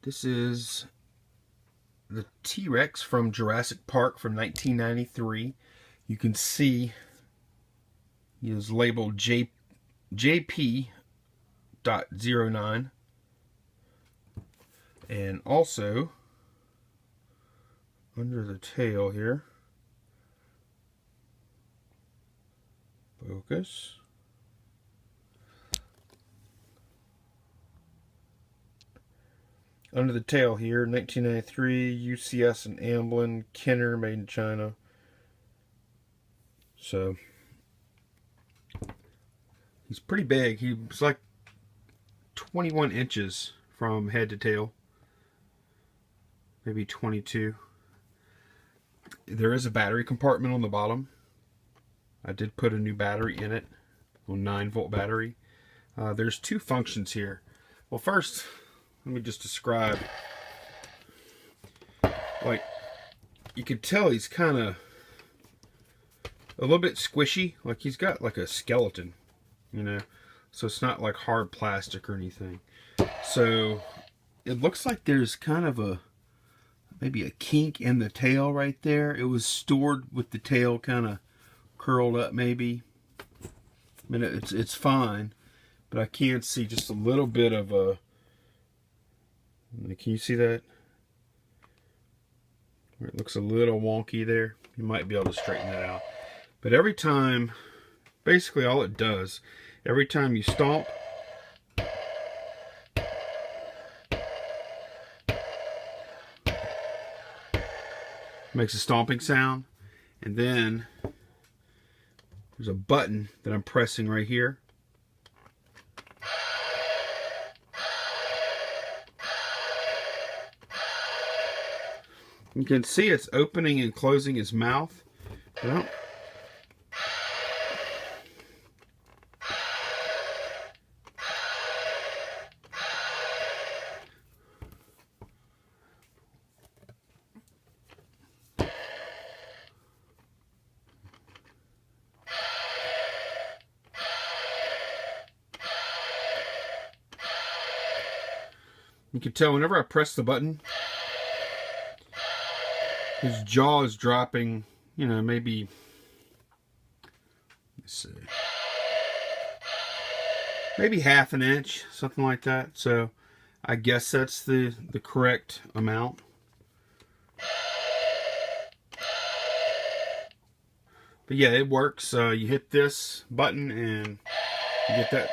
This is the T-Rex from Jurassic Park from 1993. You can see he is labeled JP.09. And also, under the tail here, focus. Under the tail here, 1993, UCS and Amblin, Kenner, made in China. So, he's pretty big. He's like 21 inches from head to tail. Maybe 22. There is a battery compartment on the bottom. I did put a new battery in it, a 9-volt battery. There's two functions here. Well, first, let me just describe. Like, you can tell he's kind of a little bit squishy. Like, he's got like a skeleton, you know. So it's not like hard plastic or anything. So it looks like there's kind of maybe a kink in the tail right there. It was stored with the tail kind of curled up maybe. I mean, it's fine, but I can see just a little bit of a... Can you see that? Where it looks a little wonky there. You might be able to straighten that out. But every time, basically all it does, every time you stomp, makes a stomping sound. And then there's a button that I'm pressing right here. You can see it's opening and closing his mouth. Well, you can tell whenever I press the button, his jaw is dropping, you know, maybe, let's see, maybe half an inch, something like that. So I guess that's the correct amount. But yeah, it works. You hit this button and you get that.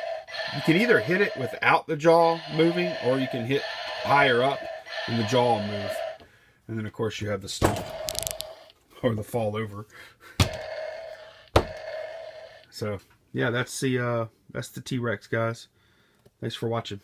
You can either hit it without the jaw moving, or you can hit higher up and the jaw will move. And then of course you have the stomp or the fall over. So yeah, that's the T-Rex, guys. Thanks for watching.